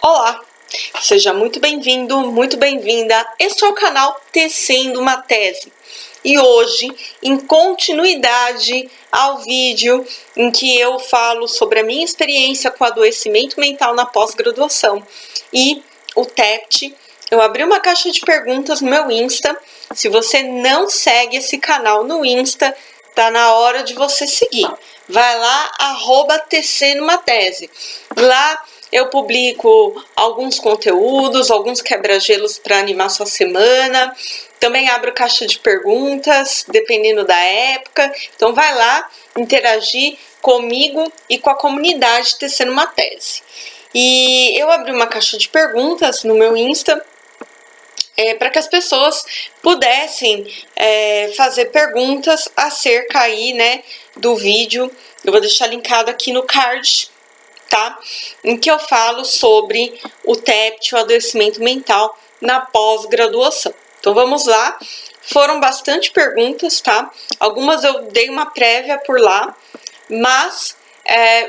Olá, seja muito bem-vindo, muito bem-vinda. Este é o canal Tecendo uma Tese. E hoje, em continuidade ao vídeo em que eu falo sobre a minha experiência com adoecimento mental na pós-graduação e o TEPT, eu abri uma caixa de perguntas no meu Insta. Se você não segue esse canal no Insta, tá na hora de você seguir. Vai lá, @Tecendo uma Tese. Lá eu publico alguns conteúdos, alguns quebra-gelos para animar sua semana. Também abro caixa de perguntas, dependendo da época. Então vai lá interagir comigo e com a comunidade Tecendo uma Tese. E eu abri uma caixa de perguntas no meu Insta para que as pessoas pudessem fazer perguntas acerca aí, né, do vídeo. Eu vou deixar linkado aqui no card, tá? Em que eu falo sobre o TEPT, o adoecimento mental na pós-graduação. Então vamos lá. Foram bastante perguntas, tá? Algumas eu dei uma prévia por lá, mas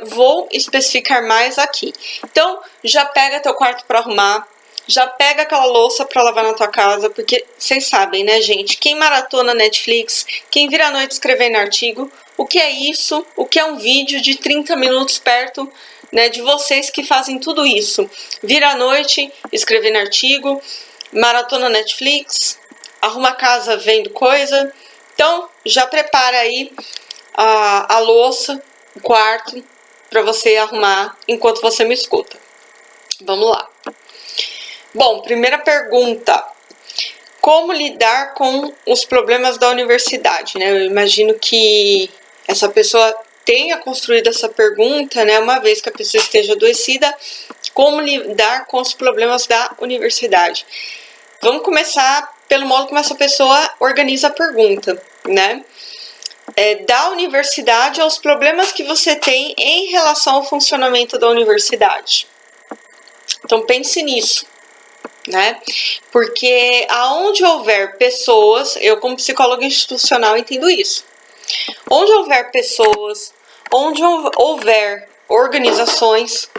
vou especificar mais aqui. Então já pega teu quarto para arrumar. Já pega aquela louça para lavar na tua casa, porque vocês sabem, né, gente? Quem maratona Netflix, quem vira à noite escrevendo artigo, o que é isso? O que é um vídeo de 30 minutos perto, né, de vocês que fazem tudo isso? Vira à noite escrevendo artigo, maratona Netflix, arruma a casa vendo coisa. Então, já prepara aí a louça, o quarto, para você arrumar enquanto você me escuta. Vamos lá. Bom, primeira pergunta: como lidar com os problemas da universidade, né? Eu imagino que essa pessoa tenha construído essa pergunta, né? Uma vez que a pessoa esteja adoecida, como lidar com os problemas da universidade? Vamos começar pelo modo como essa pessoa organiza a pergunta, né? Da universidade aos problemas que você tem em relação ao funcionamento da universidade. Então pense nisso, né? Porque aonde houver pessoas, eu como psicóloga institucional entendo isso. Onde houver pessoas, onde houver organizações,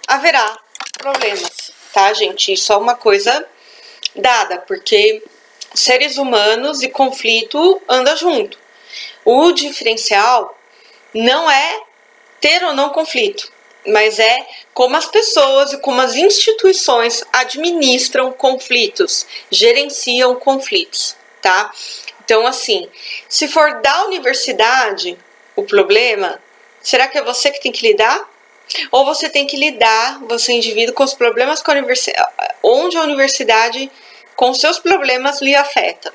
haverá problemas, tá, gente? Isso é uma coisa dada, porque seres humanos e conflito andam junto. O diferencial não é ter ou não conflito, mas é como as pessoas e como as instituições administram conflitos, gerenciam conflitos, tá? Então, assim, se for da universidade o problema, será que é você que tem que lidar? Ou você tem que lidar, você indivíduo, com os problemas com a universidade, onde a universidade, com seus problemas, lhe afeta?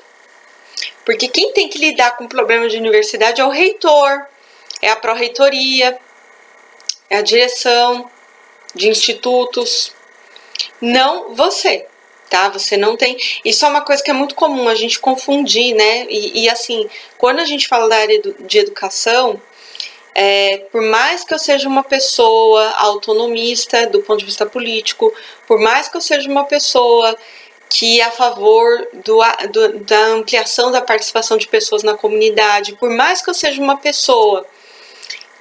Porque quem tem que lidar com o problema de universidade é o reitor, é a pró-reitoria, é a direção de institutos, não você, tá? Você não tem. Isso é uma coisa que é muito comum a gente confundir, né? E assim, quando a gente fala da área de educação, por mais que eu seja uma pessoa autonomista do ponto de vista político, por mais que eu seja uma pessoa que é a favor da ampliação da participação de pessoas na comunidade, por mais que eu seja uma pessoa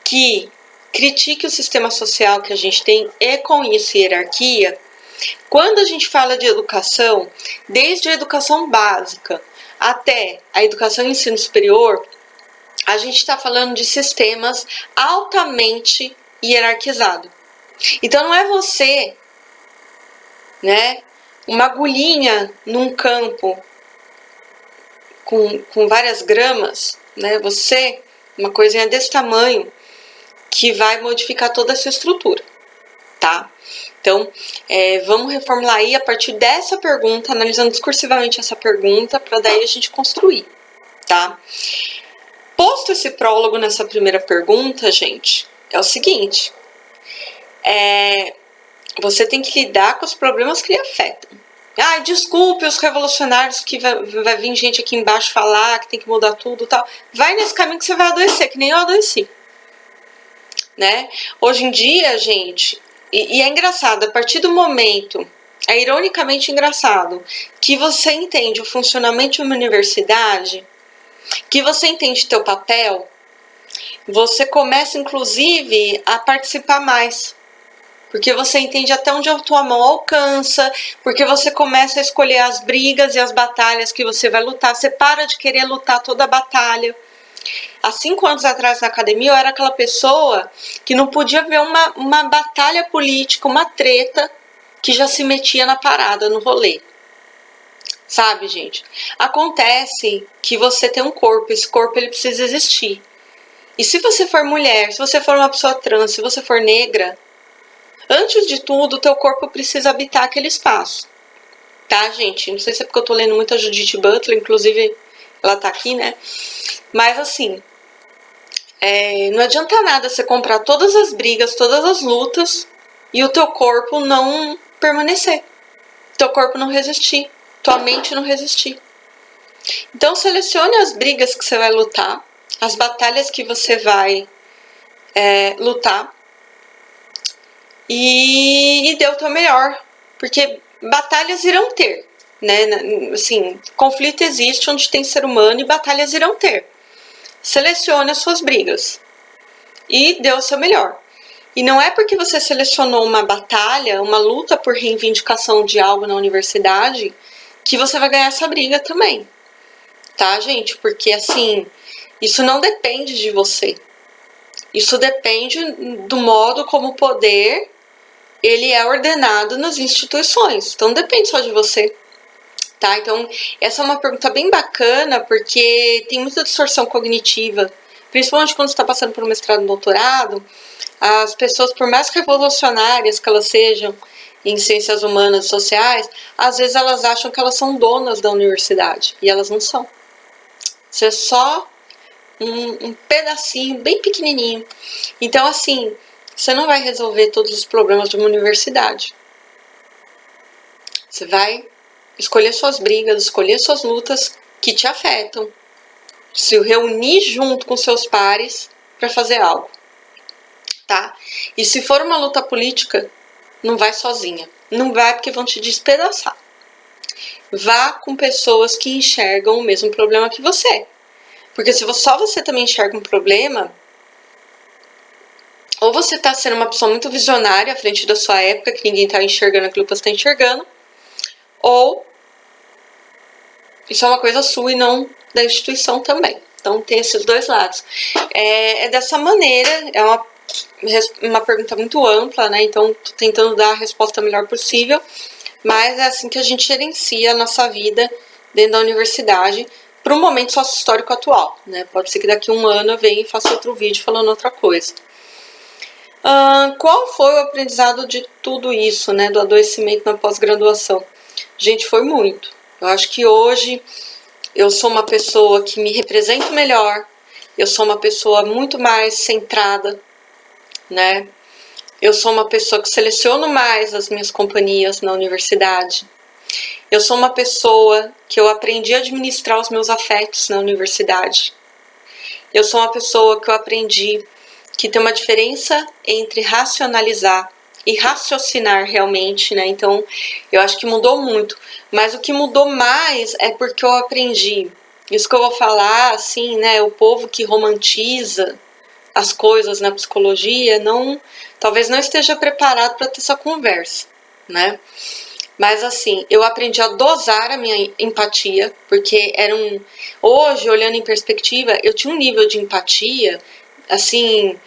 que critique o sistema social que a gente tem e com isso hierarquia, quando a gente fala de educação, desde a educação básica até a educação e ensino superior, a gente está falando de sistemas altamente hierarquizados. Então não é você, né, uma agulhinha num campo com várias gramas, né, você, uma coisinha desse tamanho, que vai modificar toda essa estrutura, tá? Então, vamos reformular aí a partir dessa pergunta, analisando discursivamente essa pergunta, para daí a gente construir, tá? Posto esse prólogo nessa primeira pergunta, gente, é o seguinte: você tem que lidar com os problemas que lhe afetam. Ah, desculpe os revolucionários que vai vir gente aqui embaixo falar que tem que mudar tudo e tal. Vai nesse caminho que você vai adoecer, que nem eu adoeci. Né? Hoje em dia, gente, e é engraçado, a partir do momento, é ironicamente engraçado, que você entende o funcionamento de uma universidade, que você entende teu papel, você começa, inclusive, a participar mais. porque você entende até onde a tua mão alcança, porque você começa a escolher as brigas e as batalhas que você vai lutar, você para de querer lutar toda a batalha. Há 5 anos atrás na academia eu era aquela pessoa que não podia ver uma batalha política, uma treta, que já se metia na parada, no rolê. Sabe, gente? Acontece que você tem um corpo, esse corpo ele precisa existir. E se você for mulher, se você for uma pessoa trans, se você for negra, antes de tudo, o teu corpo precisa habitar aquele espaço. Tá, gente? Não sei se é porque eu tô lendo muito a Judith Butler, inclusive ela tá aqui, né? Mas assim, não adianta nada você comprar todas as brigas, todas as lutas e o teu corpo não permanecer. Teu corpo não resistir. Tua mente não resistir. Então selecione as brigas que você vai lutar, as batalhas que você vai lutar e dê o teu melhor, porque batalhas irão ter, né? Assim, conflito existe onde tem ser humano e batalhas irão ter. Selecione as suas brigas e dê o seu melhor. E não é porque você selecionou uma batalha, uma luta por reivindicação de algo na universidade, que você vai ganhar essa briga também, tá, gente? Porque, assim, isso não depende de você. Isso depende do modo como o poder, ele é ordenado nas instituições. Então, não depende só de você, tá? Então, essa é uma pergunta bem bacana, porque tem muita distorção cognitiva, principalmente quando você está passando por um mestrado e doutorado. As pessoas, por mais revolucionárias que elas sejam, em ciências humanas e sociais, às vezes elas acham que elas são donas da universidade, e elas não são. Isso é só um pedacinho bem pequenininho. Então, assim, você não vai resolver todos os problemas de uma universidade. Você vai escolher suas brigas, escolher suas lutas que te afetam, se reunir junto com seus pares para fazer algo, tá? E se for uma luta política, não vai sozinha. Não vai porque vão te despedaçar. Vá com pessoas que enxergam o mesmo problema que você. Porque se só você também enxerga um problema, ou você está sendo uma pessoa muito visionária à frente da sua época, que ninguém está enxergando aquilo que você está enxergando, ou isso é uma coisa sua e não da instituição também. Então tem esses dois lados. É dessa maneira, é uma pergunta muito ampla, né? Então tô tentando dar a resposta melhor possível, mas é assim que a gente gerencia a nossa vida dentro da universidade para o momento sócio-histórico atual, né? Pode ser que daqui a um ano eu venha e faça outro vídeo falando outra coisa. Qual foi o aprendizado de tudo isso, né? Do adoecimento na pós-graduação? Gente, foi muito. Eu acho que hoje eu sou uma pessoa que me represento melhor, eu sou uma pessoa muito mais centrada, né? Eu sou uma pessoa que seleciono mais as minhas companhias na universidade. Eu sou uma pessoa que eu aprendi a administrar os meus afetos na universidade. Eu sou uma pessoa que eu aprendi que tem uma diferença entre racionalizar e raciocinar realmente, né? Então, eu acho que mudou muito. Mas o que mudou mais é porque eu aprendi. Isso que eu vou falar, assim, né? O povo que romantiza as coisas na psicologia talvez não esteja preparado para ter essa conversa, né? Mas assim, eu aprendi a dosar a minha empatia, porque hoje, olhando em perspectiva, eu tinha um nível de empatia, assim,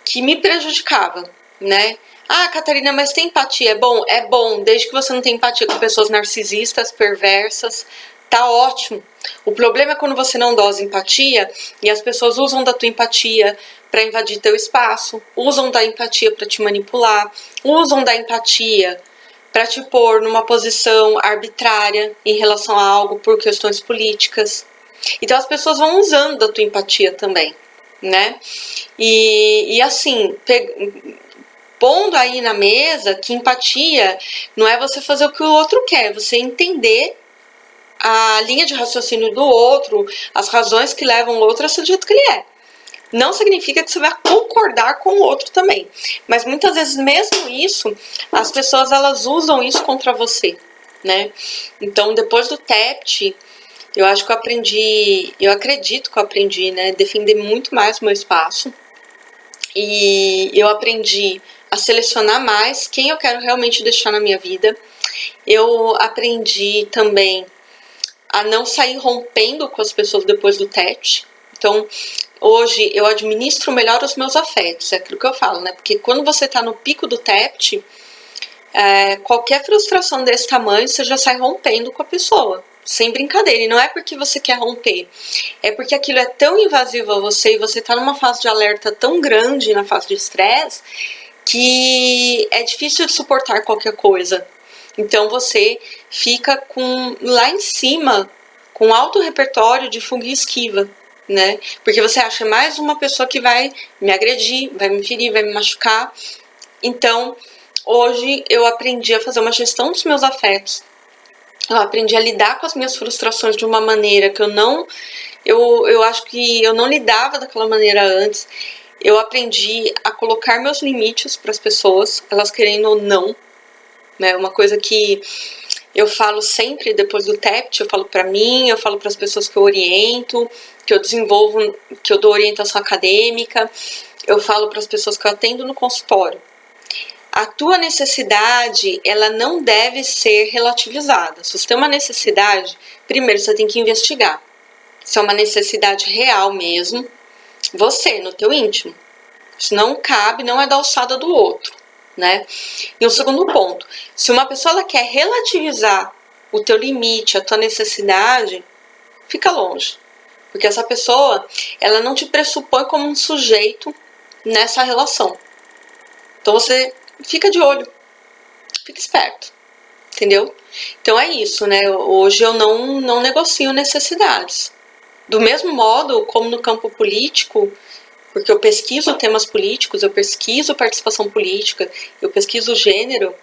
que me prejudicava, né? Ah, Catarina, mas tem empatia? É bom, desde que você não tenha empatia com pessoas narcisistas, perversas, tá ótimo. O problema é quando você não dosa empatia e as pessoas usam da tua empatia para invadir teu espaço, usam da empatia para te manipular, usam da empatia para te pôr numa posição arbitrária em relação a algo por questões políticas. Então as pessoas vão usando da tua empatia também, né? E assim, pondo aí na mesa que empatia não é você fazer o que o outro quer, é você entender a linha de raciocínio do outro, as razões que levam o outro a ser do jeito que ele é. Não significa que você vai concordar com o outro também, mas muitas vezes mesmo isso, as pessoas elas usam isso contra você, né? Então depois do TEPT, eu acho que eu acredito que eu aprendi, né, defender muito mais o meu espaço, e eu aprendi a selecionar mais quem eu quero realmente deixar na minha vida. Eu aprendi também a não sair rompendo com as pessoas depois do teste. Então, hoje eu administro melhor os meus afetos, é aquilo que eu falo, né? Porque quando você tá no pico do TEPT, qualquer frustração desse tamanho, você já sai rompendo com a pessoa, sem brincadeira. E não é porque você quer romper, é porque aquilo é tão invasivo a você e você tá numa fase de alerta tão grande, na fase de estresse, que é difícil de suportar qualquer coisa. Então você fica lá em cima, com alto repertório de fuga e esquiva, né? Porque você acha mais uma pessoa que vai me agredir, vai me ferir, vai me machucar. Então, hoje eu aprendi a fazer uma gestão dos meus afetos. Eu aprendi a lidar com as minhas frustrações de uma maneira que eu acho que eu não lidava daquela maneira antes. Eu aprendi a colocar meus limites para as pessoas, elas querendo ou não, né? Uma coisa que eu falo sempre depois do TEPT, eu falo para mim, eu falo para as pessoas que eu oriento, que eu desenvolvo, que eu dou orientação acadêmica, eu falo para as pessoas que eu atendo no consultório. A tua necessidade, ela não deve ser relativizada. Se você tem uma necessidade, primeiro você tem que investigar. Se é uma necessidade real mesmo, você, no teu íntimo. Isso não cabe, não é da alçada do outro, né? E o segundo ponto, se uma pessoa ela quer relativizar o teu limite, a tua necessidade, fica longe. Porque essa pessoa, ela não te pressupõe como um sujeito nessa relação. Então você fica de olho, fica esperto, entendeu? Então é isso, né? Hoje eu não negocio necessidades. Do mesmo modo como no campo político, porque eu pesquiso temas políticos, eu pesquiso participação política, eu pesquiso gênero,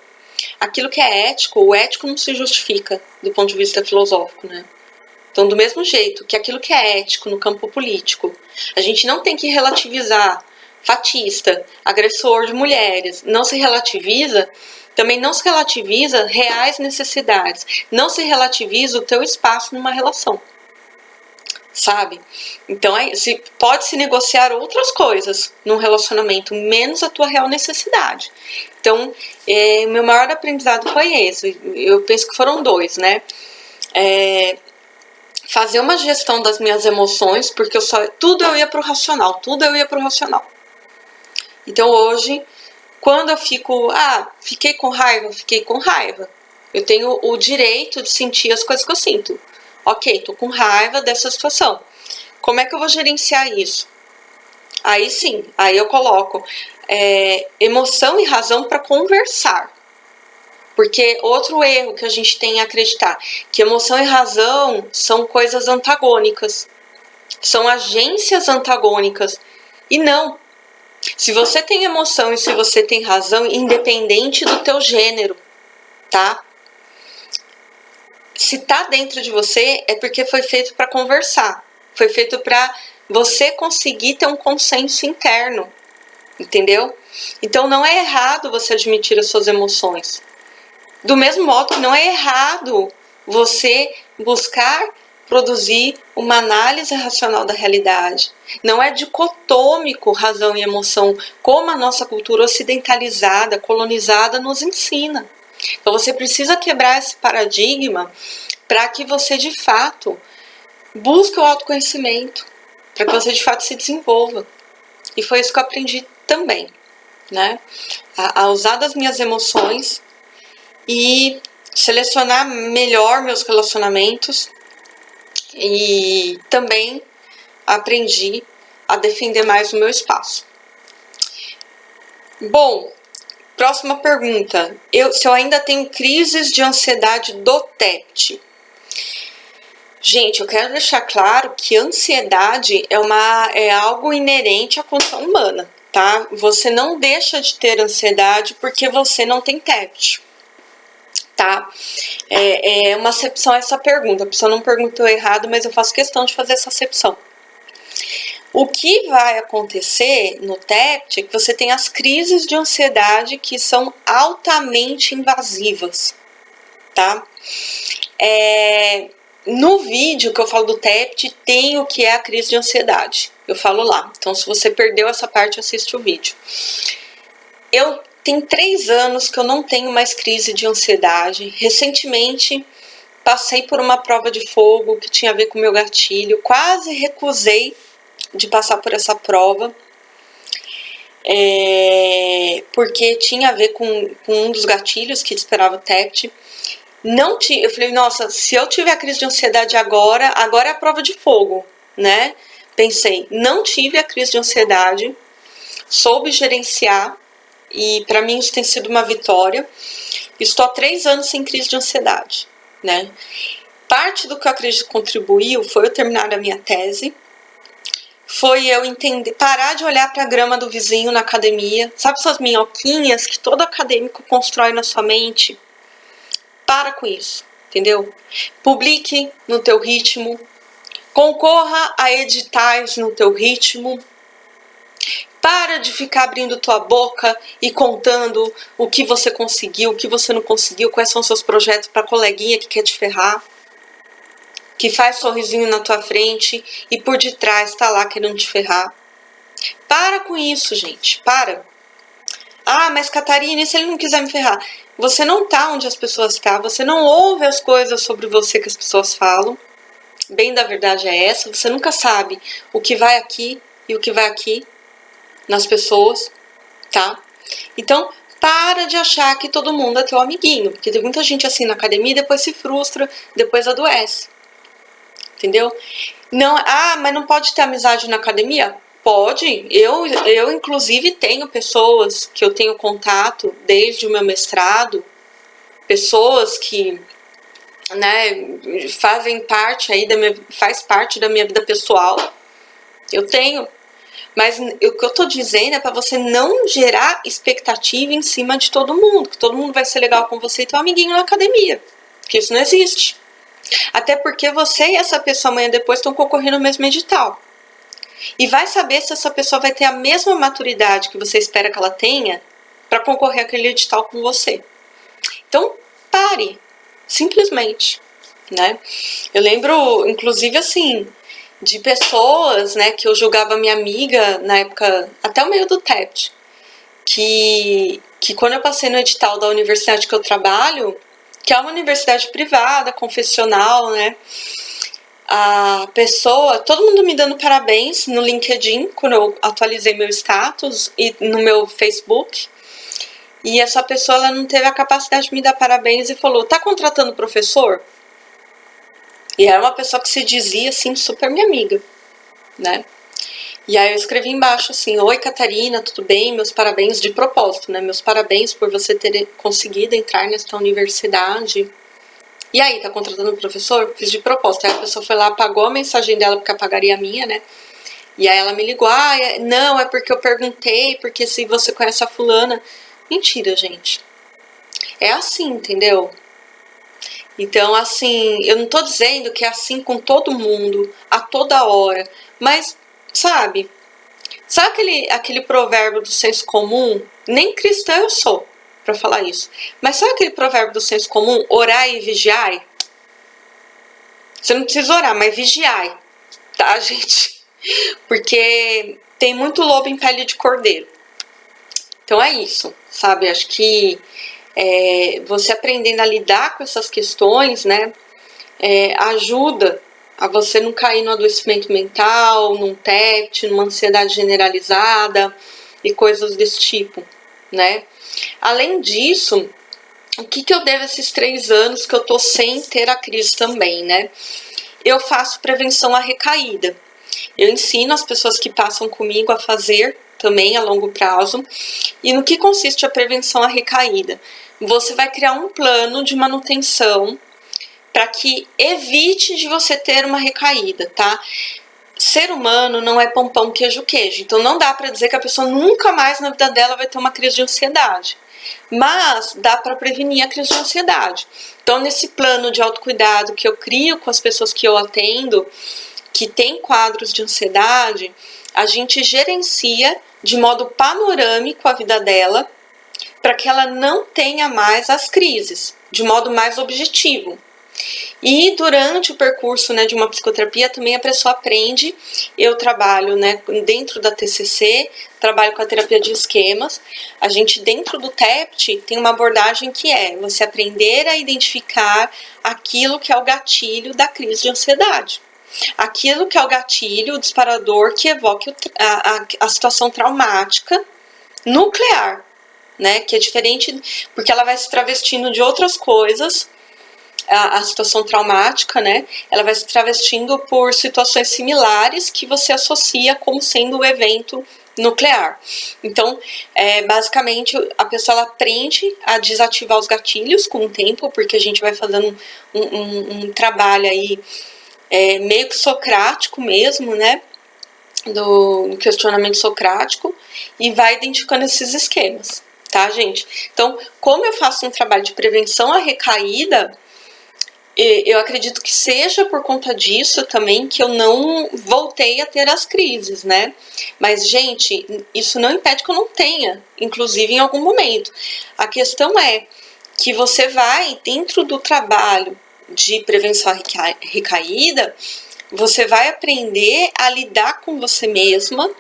aquilo que é ético, o ético não se justifica do ponto de vista filosófico, né? Então, do mesmo jeito que aquilo que é ético no campo político, a gente não tem que relativizar fatista, agressor de mulheres, não se relativiza, também não se relativiza reais necessidades, não se relativiza o teu espaço numa relação. Sabe? Então, pode-se negociar outras coisas num relacionamento, menos a tua real necessidade. Então, meu maior aprendizado foi esse. Eu penso que foram dois, né? Fazer uma gestão das minhas emoções, porque tudo eu ia pro racional. Então, hoje, quando eu fiquei com raiva. Eu tenho o direito de sentir as coisas que eu sinto. Ok, tô com raiva dessa situação. Como é que eu vou gerenciar isso? Aí sim, aí eu coloco emoção e razão para conversar. Porque outro erro que a gente tem é acreditar que emoção e razão são coisas antagônicas. São agências antagônicas. E não. Se você tem emoção e se você tem razão, independente do teu gênero, tá? Se tá dentro de você, é porque foi feito para conversar. Foi feito para você conseguir ter um consenso interno. Entendeu? Então não é errado você admitir as suas emoções. Do mesmo modo que não é errado você buscar produzir uma análise racional da realidade. Não é dicotômico razão e emoção, como a nossa cultura ocidentalizada, colonizada nos ensina. Então você precisa quebrar esse paradigma para que você de fato busque o autoconhecimento, para que você de fato se desenvolva. E foi isso que eu aprendi também, né? A usar das minhas emoções e selecionar melhor meus relacionamentos, e também aprendi a defender mais o meu espaço. Bom, próxima pergunta. Se eu ainda tenho crises de ansiedade do TEPT? Gente, eu quero deixar claro que ansiedade é algo inerente à condição humana, tá? Você não deixa de ter ansiedade porque você não tem TEPT, tá? É uma acepção a essa pergunta. A pessoa não perguntou errado, mas eu faço questão de fazer essa acepção. O que vai acontecer no TEPT é que você tem as crises de ansiedade que são altamente invasivas, tá? No vídeo que eu falo do TEPT, tem o que é a crise de ansiedade. Eu falo lá. Então, se você perdeu essa parte, assiste o vídeo. Eu tem 3 anos que eu não tenho mais crise de ansiedade. Recentemente, passei por uma prova de fogo que tinha a ver com o meu gatilho. Quase recusei de passar por essa prova. Porque tinha a ver com um dos gatilhos que esperava o TEPT. Eu falei, nossa, se eu tiver a crise de ansiedade agora é a prova de fogo, né? Pensei, não tive a crise de ansiedade, soube gerenciar e para mim isso tem sido uma vitória. Estou há 3 anos sem crise de ansiedade, né? Parte do que eu acredito contribuiu foi eu terminar a minha tese, foi eu entender, parar de olhar para a grama do vizinho na academia, sabe essas minhoquinhas que todo acadêmico constrói na sua mente? Para com isso, entendeu? Publique no teu ritmo, concorra a editais no teu ritmo, para de ficar abrindo tua boca e contando o que você conseguiu, o que você não conseguiu, quais são seus projetos para coleguinha que quer te ferrar, que faz sorrisinho na tua frente e por detrás tá lá querendo te ferrar. Para com isso, gente, para. Ah, mas Catarina, e se ele não quiser me ferrar? Você não tá onde as pessoas estão, você não ouve as coisas sobre você que as pessoas falam. Bem da verdade é essa, você nunca sabe o que vai aqui e o que vai aqui nas pessoas, tá? Então, para de achar que todo mundo é teu amiguinho, porque tem muita gente assim na academia e depois se frustra, depois adoece. Entendeu? Não, mas não pode ter amizade na academia? Pode. Eu inclusive tenho pessoas que eu tenho contato desde o meu mestrado, pessoas que, né, faz parte da minha vida pessoal. Eu tenho. Mas o que eu tô dizendo é para você não gerar expectativa em cima de todo mundo, que todo mundo vai ser legal com você e teu amiguinho na academia. Que isso não existe. Até porque você e essa pessoa amanhã depois estão concorrendo no mesmo edital. E vai saber se essa pessoa vai ter a mesma maturidade que você espera que ela tenha para concorrer àquele edital com você. Então, pare. Simplesmente. Né? Eu lembro, inclusive, assim, de pessoas, né, que eu julgava minha amiga na época, até o meio do TEPT, que quando eu passei no edital da universidade que eu trabalho, que é uma universidade privada, confessional, né? A pessoa, todo mundo me dando parabéns no LinkedIn, quando eu atualizei meu status, e no meu Facebook. E essa pessoa, ela não teve a capacidade de me dar parabéns e falou, tá contratando professor? E era uma pessoa que se dizia, assim, super minha amiga, né? E aí eu escrevi embaixo assim, oi Catarina, tudo bem? Meus parabéns, de propósito, né? Meus parabéns por você ter conseguido entrar nesta universidade. E aí, tá contratando um professor? Fiz de propósito. Aí a pessoa foi lá, apagou a mensagem dela, porque apagaria a minha, né? E aí ela me ligou, não, é porque eu perguntei, porque se você conhece a fulana. Mentira, gente. É assim, entendeu? Então, assim, eu não tô dizendo que é assim com todo mundo, a toda hora, mas, sabe aquele provérbio do senso comum? Nem cristã eu sou pra falar isso, mas sabe aquele provérbio do senso comum? Orai e vigiai? Você não precisa orar, mas vigiai, tá, gente? Porque tem muito lobo em pele de cordeiro. Então é isso, sabe? Acho que você aprendendo a lidar com essas questões, né, ajuda a você não cair no adoecimento mental, num TEPT, numa ansiedade generalizada e coisas desse tipo, né? Além disso, o que eu devo esses 3 anos que eu tô sem ter a crise também, né? Eu faço prevenção à recaída. Eu ensino as pessoas que passam comigo a fazer também a longo prazo. E no que consiste a prevenção à recaída? Você vai criar um plano de manutenção para que evite de você ter uma recaída, tá? Ser humano não é pão, queijo, queijo. Então não dá para dizer que a pessoa nunca mais na vida dela vai ter uma crise de ansiedade. Mas dá para prevenir a crise de ansiedade. Então nesse plano de autocuidado que eu crio com as pessoas que eu atendo, que tem quadros de ansiedade, a gente gerencia de modo panorâmico a vida dela para que ela não tenha mais as crises, de modo mais objetivo. E durante o percurso, né, de uma psicoterapia também a pessoa aprende. Eu trabalho, né, dentro da TCC, trabalho com a terapia de esquemas. A gente, dentro do TEPT, tem uma abordagem que é você aprender a identificar aquilo que é o gatilho da crise de ansiedade. Aquilo que é o gatilho, o disparador que evoque a situação traumática nuclear, né, que é diferente porque ela vai se travestindo de outras coisas. A situação traumática, né, ela vai se travestindo por situações similares que você associa como sendo o evento nuclear. Então, basicamente, a pessoa ela aprende a desativar os gatilhos com o tempo, porque a gente vai fazendo um trabalho aí meio que socrático mesmo, né, do questionamento socrático, e vai identificando esses esquemas, tá, gente? Então, como eu faço um trabalho de prevenção à recaída, eu acredito que seja por conta disso também que eu não voltei a ter as crises, né? Mas, gente, isso não impede que eu não tenha, inclusive em algum momento. A questão é que você vai, dentro do trabalho de prevenção à recaída, você vai aprender a lidar com você mesma,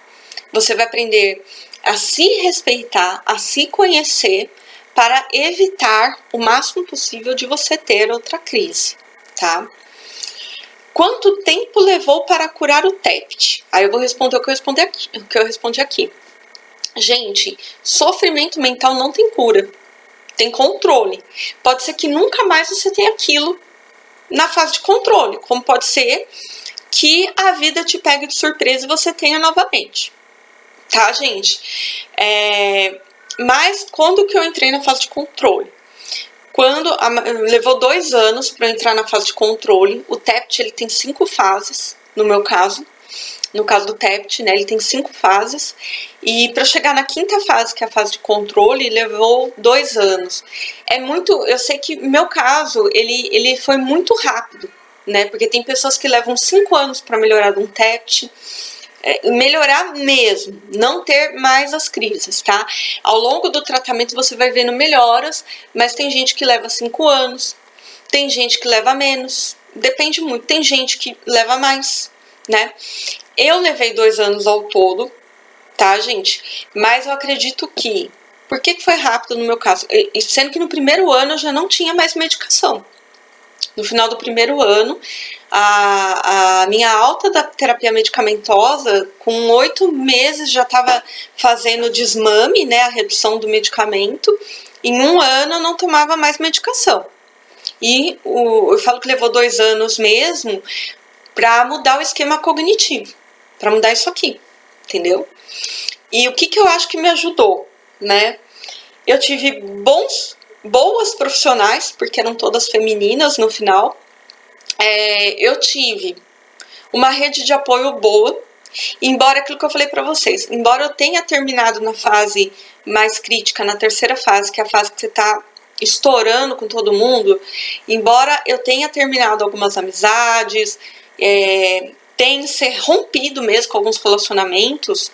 você vai aprender a se respeitar, a se conhecer, para evitar o máximo possível de você ter outra crise, tá? Quanto tempo levou para curar o TEPT? Aí eu vou responder o que eu respondi aqui. Gente, sofrimento mental não tem cura, tem controle. Pode ser que nunca mais você tenha aquilo na fase de controle, como pode ser que a vida te pegue de surpresa e você tenha novamente, tá, gente? Mas quando que eu entrei na fase de controle? Levou 2 anos para eu entrar na fase de controle. O TEPT ele tem 5 fases, no meu caso. No caso do TEPT, né, ele tem 5 fases. E para chegar na 5ª fase, que é a fase de controle, levou 2 anos. Eu sei que meu caso, ele foi muito rápido, né? Porque tem pessoas que levam 5 anos para melhorar de um TEPT. Melhorar mesmo, não ter mais as crises, tá? Ao longo do tratamento você vai vendo melhoras, mas tem gente que leva 5 anos, tem gente que leva menos, depende muito, tem gente que leva mais, né? Eu levei 2 anos ao todo, tá, gente? Mas eu acredito que, por que foi rápido no meu caso? Sendo que no primeiro ano eu já não tinha mais medicação. No final do primeiro ano, a minha alta da terapia medicamentosa, com 8 meses já estava fazendo desmame, né, a redução do medicamento. Em 1 ano eu não tomava mais medicação. E eu falo que levou 2 anos mesmo para mudar o esquema cognitivo, para mudar isso aqui, entendeu? E o que eu acho que me ajudou, né? Eu tive boas profissionais, porque eram todas femininas no final. Eu tive uma rede de apoio boa, embora aquilo que eu falei para vocês, embora eu tenha terminado na fase mais crítica, na 3ª fase, que é a fase que você tá estourando com todo mundo, embora eu tenha terminado algumas amizades, tenha se rompido mesmo com alguns relacionamentos,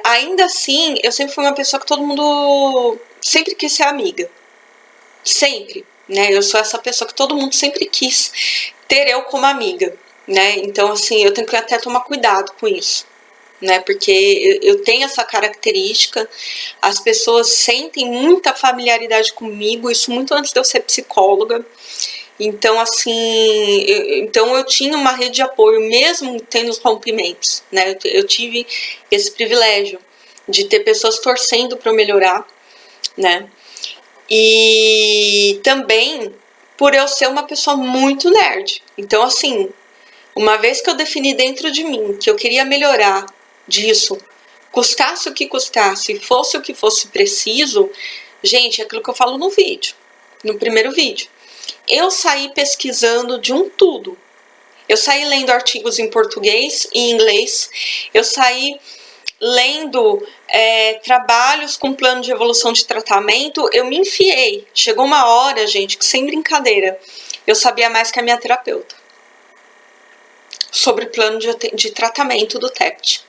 ainda assim, eu sempre fui uma pessoa que todo mundo sempre quis ser amiga. Sempre, né? Eu sou essa pessoa que todo mundo sempre quis ter eu como amiga, né? Então, assim, eu tenho que até tomar cuidado com isso, né? Porque eu tenho essa característica, as pessoas sentem muita familiaridade comigo, isso muito antes de eu ser psicóloga. Então, assim, eu tinha uma rede de apoio, mesmo tendo os rompimentos, né? Eu tive esse privilégio de ter pessoas torcendo para eu melhorar, né? E também por eu ser uma pessoa muito nerd. Então, assim, uma vez que eu defini dentro de mim que eu queria melhorar disso, custasse o que custasse, fosse o que fosse preciso, gente, é aquilo que eu falo no vídeo, no primeiro vídeo. Eu saí pesquisando de um tudo. Eu saí lendo artigos em português e inglês. Eu saí lendo trabalhos com plano de evolução de tratamento. Eu me enfiei. Chegou uma hora, gente, que sem brincadeira, eu sabia mais que a minha terapeuta sobre o plano de tratamento do TEPT.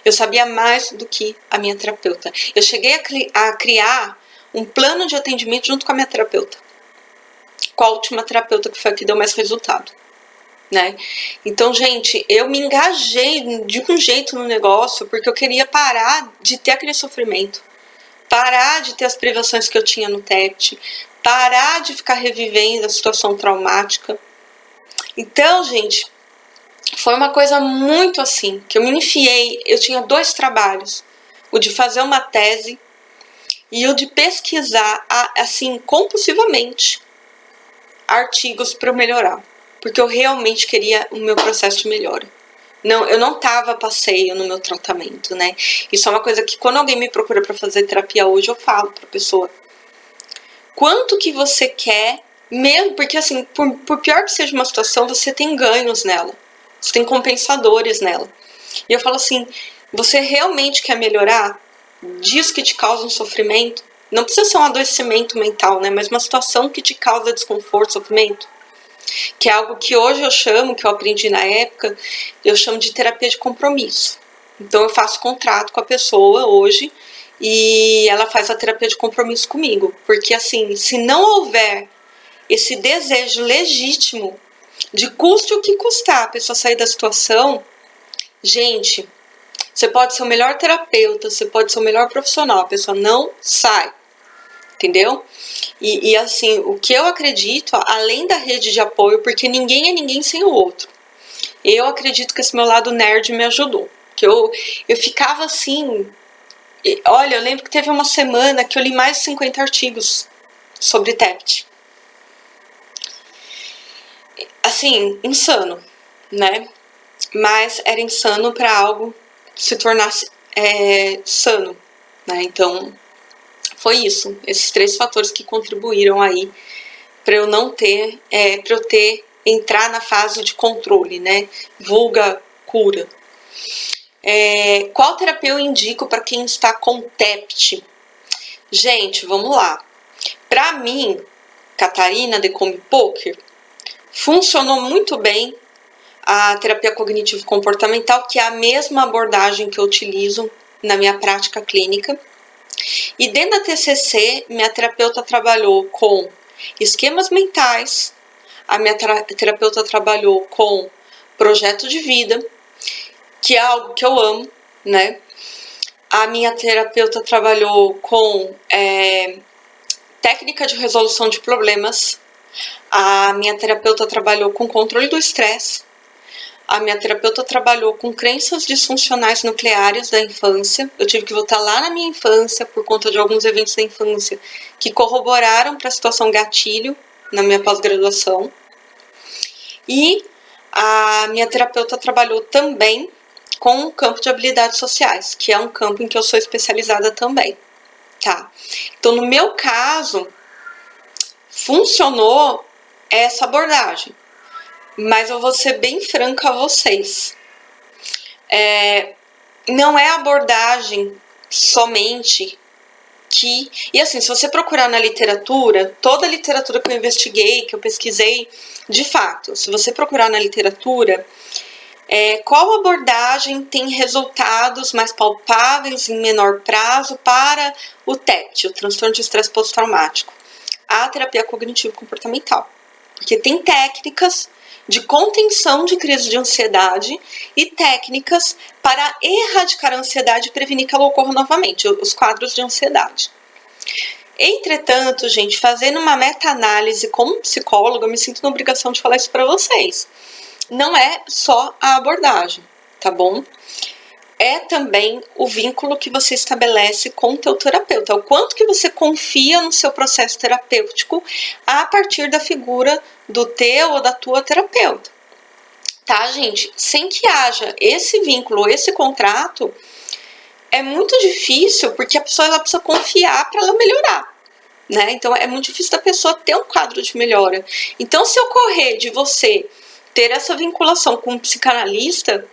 Eu sabia mais do que a minha terapeuta. Eu cheguei a criar um plano de atendimento junto com a minha terapeuta. com a última terapeuta que foi a que deu mais resultado, né? Então, gente, eu me engajei de um jeito no negócio porque eu queria parar de ter aquele sofrimento, parar de ter as privações que eu tinha no TEPT, parar de ficar revivendo a situação traumática. Então, gente, foi uma coisa muito assim, que eu me enfiei. Eu tinha 2 trabalhos, o de fazer uma tese e o de pesquisar, assim, compulsivamente, artigos para eu melhorar, porque eu realmente queria o meu processo de melhora. Não, eu não tava a passeio no meu tratamento, né? Isso é uma coisa que quando alguém me procura para fazer terapia hoje, eu falo pra pessoa: quanto que você quer, mesmo, porque assim, por pior que seja uma situação, você tem ganhos nela, você tem compensadores nela. E eu falo assim, você realmente quer melhorar disso que te causa um sofrimento? Não precisa ser um adoecimento mental, né? Mas uma situação que te causa desconforto, sofrimento. Que é algo que hoje eu chamo, que eu aprendi na época, eu chamo de terapia de compromisso. Então eu faço contrato com a pessoa hoje e ela faz a terapia de compromisso comigo. Porque assim, se não houver esse desejo legítimo de custe o que custar a pessoa sair da situação, gente, você pode ser o melhor terapeuta, você pode ser o melhor profissional, a pessoa não sai, entendeu? E assim, o que eu acredito, além da rede de apoio, porque ninguém é ninguém sem o outro, eu acredito que esse meu lado nerd me ajudou. Que eu ficava assim, olha, eu lembro que teve uma semana que eu li mais de 50 artigos sobre TEPT. Assim, insano, né? Mas era insano para algo se tornasse sano, né? Então, foi isso, esses 3 fatores que contribuíram aí para eu não ter, para eu entrar na fase de controle, né? Vulga cura. Qual terapia eu indico para quem está com TEPT? Gente, vamos lá. Para mim, Catarina de Combe Poker, funcionou muito bem a terapia cognitivo-comportamental, que é a mesma abordagem que eu utilizo na minha prática clínica. E dentro da TCC, minha terapeuta trabalhou com esquemas mentais, a minha terapeuta trabalhou com projeto de vida, que é algo que eu amo, né? A minha terapeuta trabalhou com técnica de resolução de problemas, a minha terapeuta trabalhou com controle do estresse, a minha terapeuta trabalhou com crenças disfuncionais nucleares da infância. Eu tive que voltar lá na minha infância por conta de alguns eventos da infância que corroboraram para a situação gatilho na minha pós-graduação. E a minha terapeuta trabalhou também com o campo de habilidades sociais, que é um campo em que eu sou especializada também, tá? Então, no meu caso, funcionou essa abordagem. Mas eu vou ser bem franca a vocês. Não é abordagem somente que... E assim, se você procurar na literatura, toda a literatura que eu investiguei, que eu pesquisei, de fato, se você procurar na literatura, qual abordagem tem resultados mais palpáveis em menor prazo para o TEPT, o transtorno de estresse pós-traumático? A terapia cognitivo-comportamental. Porque tem técnicas de contenção de crise de ansiedade e técnicas para erradicar a ansiedade e prevenir que ela ocorra novamente, os quadros de ansiedade. Entretanto, gente, fazendo uma meta-análise como psicóloga, eu me sinto na obrigação de falar isso para vocês. Não é só a abordagem, tá bom? É também o vínculo que você estabelece com o teu terapeuta, o quanto que você confia no seu processo terapêutico a partir da figura do teu ou da tua terapeuta, tá, gente? Sem que haja esse vínculo, esse contrato, é muito difícil, porque a pessoa ela precisa confiar para ela melhorar, né? Então é muito difícil da pessoa ter um quadro de melhora. Então, se ocorrer de você ter essa vinculação com um psicanalista,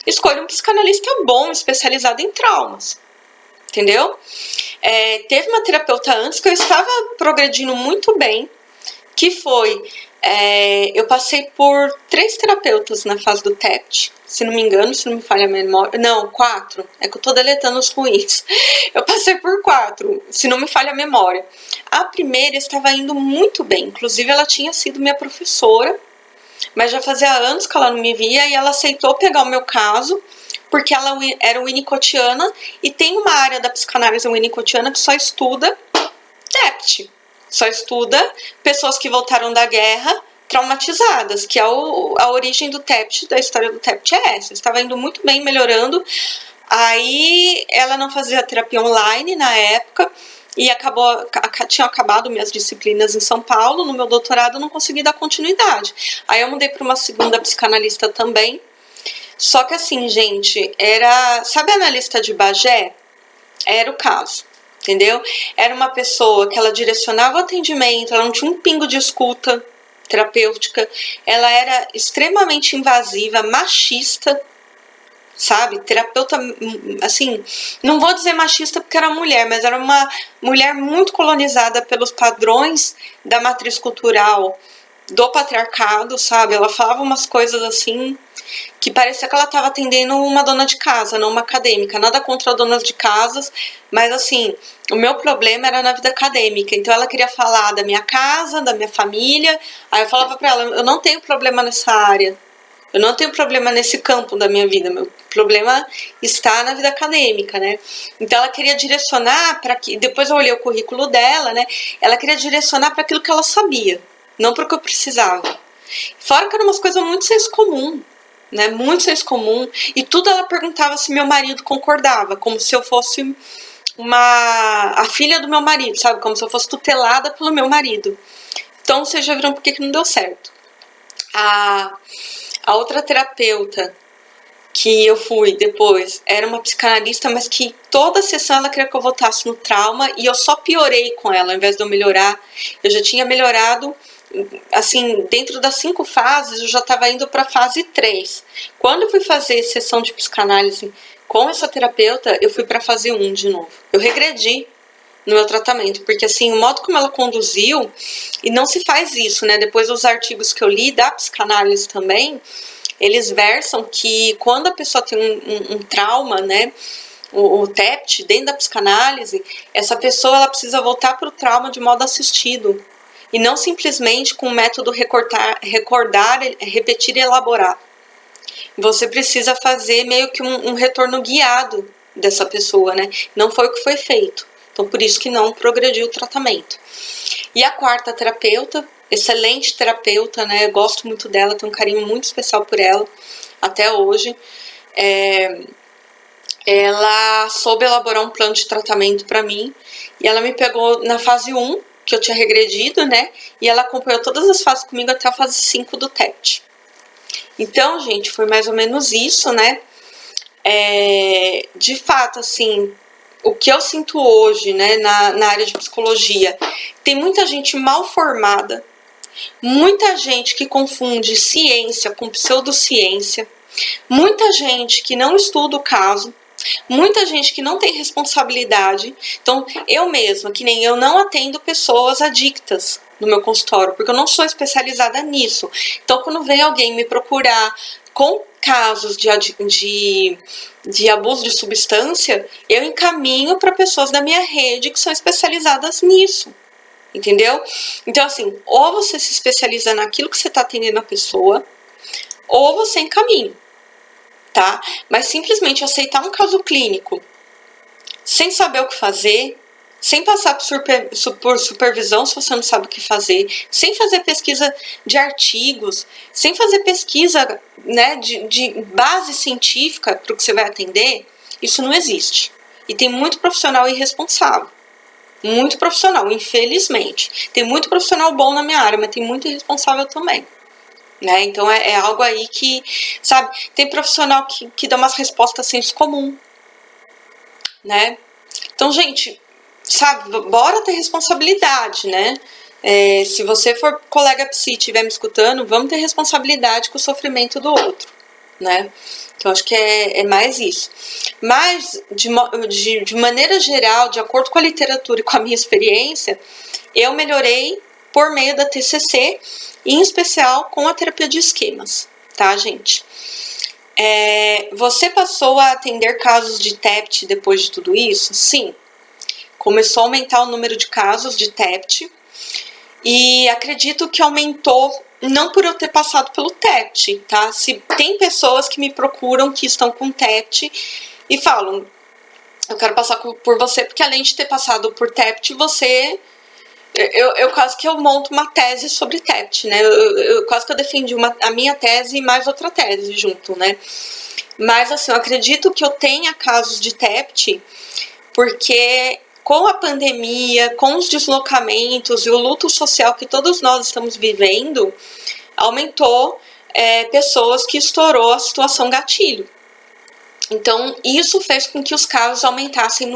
escolha um psicanalista bom, especializado em traumas, entendeu? Teve uma terapeuta antes que eu estava progredindo muito bem, que foi, eu passei por 3 terapeutas na fase do TEPT, se não me engano, se não me falha a memória, não, 4, é que eu tô deletando os ruins, eu passei por 4, se não me falha a memória. A primeira estava indo muito bem, inclusive ela tinha sido minha professora, mas já fazia anos que ela não me via e ela aceitou pegar o meu caso, porque ela era winnicottiana e tem uma área da psicanálise winnicottiana que só estuda TEPT, só estuda pessoas que voltaram da guerra traumatizadas, que é a origem do TEPT, da história do TEPT é essa. Estava indo muito bem, melhorando. Aí ela não fazia terapia online na época e tinha acabado minhas disciplinas em São Paulo. No meu doutorado eu não consegui dar continuidade. Aí eu mudei para uma segunda psicanalista também. Só que assim, gente, sabe a analista de Bagé? Era o caso, entendeu? Era uma pessoa que ela direcionava o atendimento, ela não tinha um pingo de escuta terapêutica, ela era extremamente invasiva, machista, sabe? Terapeuta, assim, não vou dizer machista porque era mulher, mas era uma mulher muito colonizada pelos padrões da matriz cultural do patriarcado, sabe? Ela falava umas coisas assim que parecia que ela estava atendendo uma dona de casa, não uma acadêmica. Nada contra donas de casas, mas assim, o meu problema era na vida acadêmica. Então ela queria falar da minha casa, da minha família. Aí eu falava para ela, eu não tenho problema nessa área. Eu não tenho problema nesse campo da minha vida, meu problema está na vida acadêmica, né? Então ela queria direcionar para que, depois eu olhei o currículo dela, né? Ela queria direcionar para aquilo que ela sabia, não para o que eu precisava. Fora que eram umas coisas muito senso comum, né? Muito senso comum, e tudo ela perguntava se meu marido concordava, como se eu fosse a filha do meu marido, sabe? Como se eu fosse tutelada pelo meu marido. Então vocês já viram por que não deu certo. A outra terapeuta que eu fui depois era uma psicanalista, mas que toda sessão ela queria que eu voltasse no trauma e eu só piorei com ela, ao invés de eu melhorar. Eu já tinha melhorado, assim, dentro das 5 fases, eu já estava indo para a fase 3. Quando eu fui fazer sessão de psicanálise com essa terapeuta, eu fui para a fase 1 de novo. Eu regredi no meu tratamento, porque assim, o modo como ela conduziu, e não se faz isso, né? Depois dos artigos que eu li da psicanálise também, eles versam que quando a pessoa tem um trauma, né, o TEPT, dentro da psicanálise, essa pessoa ela precisa voltar para o trauma de modo assistido, e não simplesmente com o método recordar, repetir e elaborar. Você precisa fazer meio que um retorno guiado dessa pessoa, né? Não foi o que foi feito. Então, por isso que não progrediu o tratamento. E a quarta terapeuta, excelente terapeuta, né? Eu gosto muito dela, tenho um carinho muito especial por ela, até hoje. Ela soube elaborar um plano de tratamento para mim, e ela me pegou na fase 1, que eu tinha regredido, né? E ela acompanhou todas as fases comigo até a fase 5 do TEPT. Então, gente, foi mais ou menos isso, né? De fato, assim, o que eu sinto hoje, né, na área de psicologia, tem muita gente mal formada, muita gente que confunde ciência com pseudociência, muita gente que não estuda o caso, muita gente que não tem responsabilidade. Então, eu mesma, que nem eu, não atendo pessoas adictas no meu consultório, porque eu não sou especializada nisso. Então, quando vem alguém me procurar com casos de abuso de substância, eu encaminho para pessoas da minha rede que são especializadas nisso, entendeu? Então, assim, ou você se especializa naquilo que você está atendendo a pessoa, ou você encaminha, tá? Mas simplesmente aceitar um caso clínico sem saber o que fazer, sem passar por supervisão se você não sabe o que fazer, sem fazer pesquisa de artigos, sem fazer pesquisa, né, de base científica para o que você vai atender, isso não existe. E tem muito profissional irresponsável. Muito profissional, infelizmente. Tem muito profissional bom na minha área, mas tem muito irresponsável também. Né? Então é algo aí que, sabe, tem profissional que dá umas respostas senso comum. Né? Então, gente, sabe, bora ter responsabilidade, né? Se você for colega psi e estiver me escutando, vamos ter responsabilidade com o sofrimento do outro, né? Então, acho que é mais isso. Mas, de maneira geral, de acordo com a literatura e com a minha experiência, eu melhorei por meio da TCC, em especial com a terapia de esquemas, tá, gente? Você passou a atender casos de TEPT depois de tudo isso? Sim. começou a aumentar o número de casos de TEPT, e acredito que aumentou não por eu ter passado pelo TEPT, tá? Se tem pessoas que me procuram que estão com TEPT e falam, eu quero passar por você, porque além de ter passado por TEPT, você... Eu quase que eu monto uma tese sobre TEPT, né? Quase que eu defendi a minha tese e mais outra tese junto, né? Mas, assim, eu acredito que eu tenha casos de TEPT, porque com a pandemia, com os deslocamentos e o luto social que todos nós estamos vivendo, aumentou pessoas que estourou a situação gatilho. Então, isso fez com que os casos aumentassem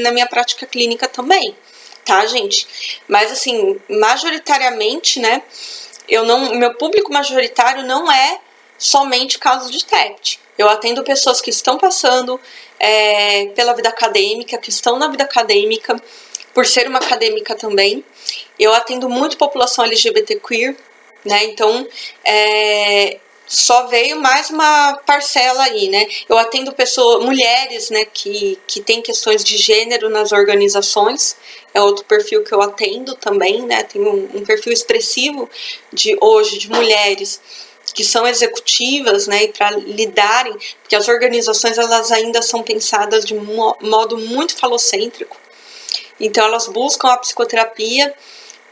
na minha prática clínica também, tá, gente? Mas, assim, majoritariamente, né, meu público majoritário não é somente casos de TEPT. Eu atendo pessoas que estão passando pela vida acadêmica, que estão na vida acadêmica, por ser uma acadêmica também. Eu atendo muito população LGBT queer, né? Então, só veio mais uma parcela aí, né? Eu atendo mulheres, né, que têm questões de gênero nas organizações. É outro perfil que eu atendo também, né? Tem um perfil expressivo hoje de mulheres que são executivas, né, e para lidarem, porque as organizações elas ainda são pensadas de modo muito falocêntrico, então elas buscam a psicoterapia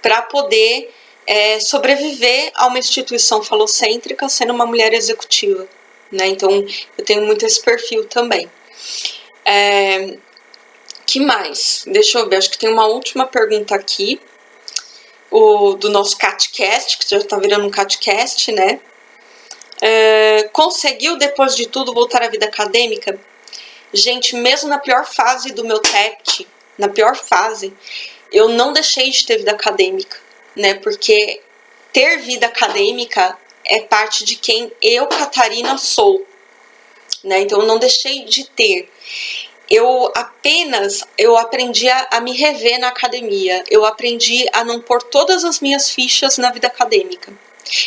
para poder sobreviver a uma instituição falocêntrica sendo uma mulher executiva, né? Então eu tenho muito esse perfil também. Que mais? Deixa eu ver, acho que tem uma última pergunta aqui, do nosso CatCast, que já está virando um CatCast, né? Conseguiu, depois de tudo, voltar à vida acadêmica? Gente, mesmo na pior fase do meu TEPT, na pior fase, eu não deixei de ter vida acadêmica, né? Porque ter vida acadêmica é parte de quem eu, Catarina, sou, né? Então eu não deixei de ter. Eu aprendi a me rever na academia. Eu aprendi a não pôr todas as minhas fichas na vida acadêmica.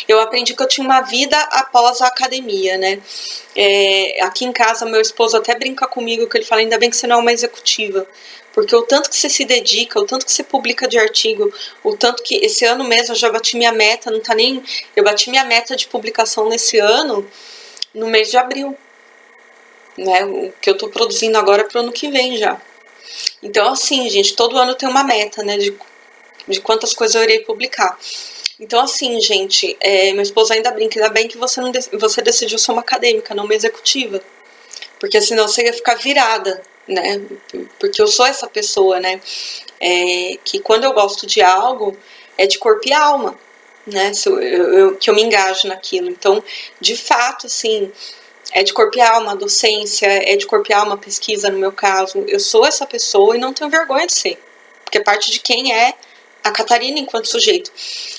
Eu aprendi que eu tinha uma vida após a academia, né? Aqui em casa, meu esposo até brinca comigo, que ele fala, ainda bem que você não é uma executiva, porque o tanto que você se dedica, o tanto que você publica de artigo, o tanto que esse ano mesmo eu já bati minha meta, eu bati minha meta de publicação nesse ano, no mês de abril, né? O que eu tô produzindo agora é pro ano que vem já. Então, assim, gente, todo ano tem uma meta, né? De quantas coisas eu irei publicar. Então, assim, gente, meu esposo ainda brinca, ainda bem que você decidiu ser uma acadêmica, não uma executiva. Porque senão você ia ficar virada, né? Porque eu sou essa pessoa, né? Que quando eu gosto de algo, é de corpo e alma, né? Que eu me engajo naquilo. Então, de fato, assim, é de corpo e alma a docência, é de corpo e alma a pesquisa, no meu caso. Eu sou essa pessoa e não tenho vergonha de ser. Porque parte de quem é a Catarina enquanto sujeito.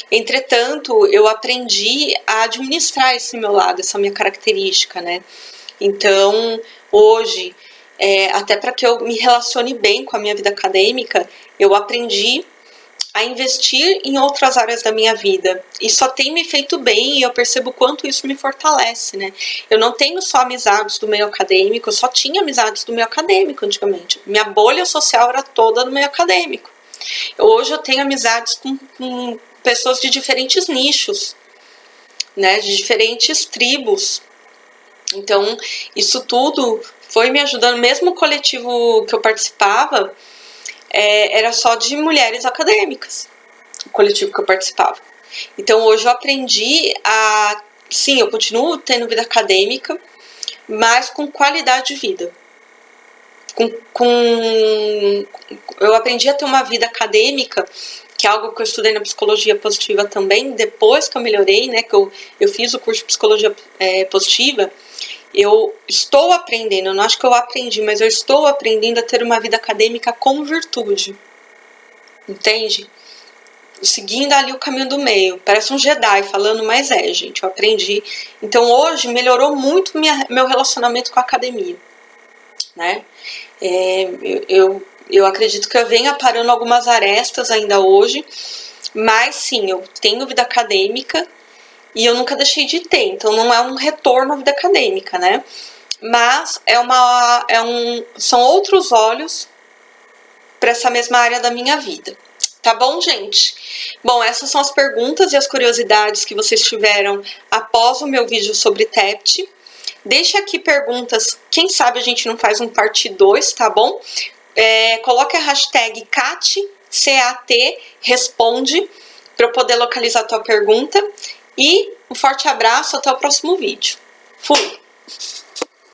Entretanto, eu aprendi a administrar esse meu lado, essa minha característica, né? Então, hoje, até para que eu me relacione bem com a minha vida acadêmica, eu aprendi a investir em outras áreas da minha vida. E só tem me feito bem, e eu percebo o quanto isso me fortalece, né? Eu não tenho só amizades do meio acadêmico, eu só tinha amizades do meio acadêmico antigamente. Minha bolha social era toda do meio acadêmico. Hoje eu tenho amizades com pessoas de diferentes nichos, né, de diferentes tribos. Então, isso tudo foi me ajudando. Mesmo o coletivo que eu participava era só de mulheres acadêmicas, o coletivo que eu participava. Então, hoje eu aprendi sim, eu continuo tendo vida acadêmica, mas com qualidade de vida. Eu aprendi a ter uma vida acadêmica, que é algo que eu estudei na psicologia positiva também, depois que eu melhorei, né, que eu fiz o curso de psicologia positiva. Eu estou aprendendo, eu não acho que eu aprendi, mas eu estou aprendendo a ter uma vida acadêmica como virtude, entende? Seguindo ali o caminho do meio, parece um Jedi falando, mas gente, eu aprendi. Então hoje melhorou muito meu relacionamento com a academia, né? Eu acredito que eu venha parando algumas arestas ainda hoje, mas sim, eu tenho vida acadêmica e eu nunca deixei de ter, então não é um retorno à vida acadêmica, né? Mas são outros olhos para essa mesma área da minha vida. Tá bom, gente? Bom, essas são as perguntas e as curiosidades que vocês tiveram após o meu vídeo sobre TEPT. Deixa aqui perguntas, quem sabe a gente não faz um parte 2, tá bom? Coloque a hashtag CAT responde para eu poder localizar a tua pergunta. E um forte abraço, até o próximo vídeo. Fui!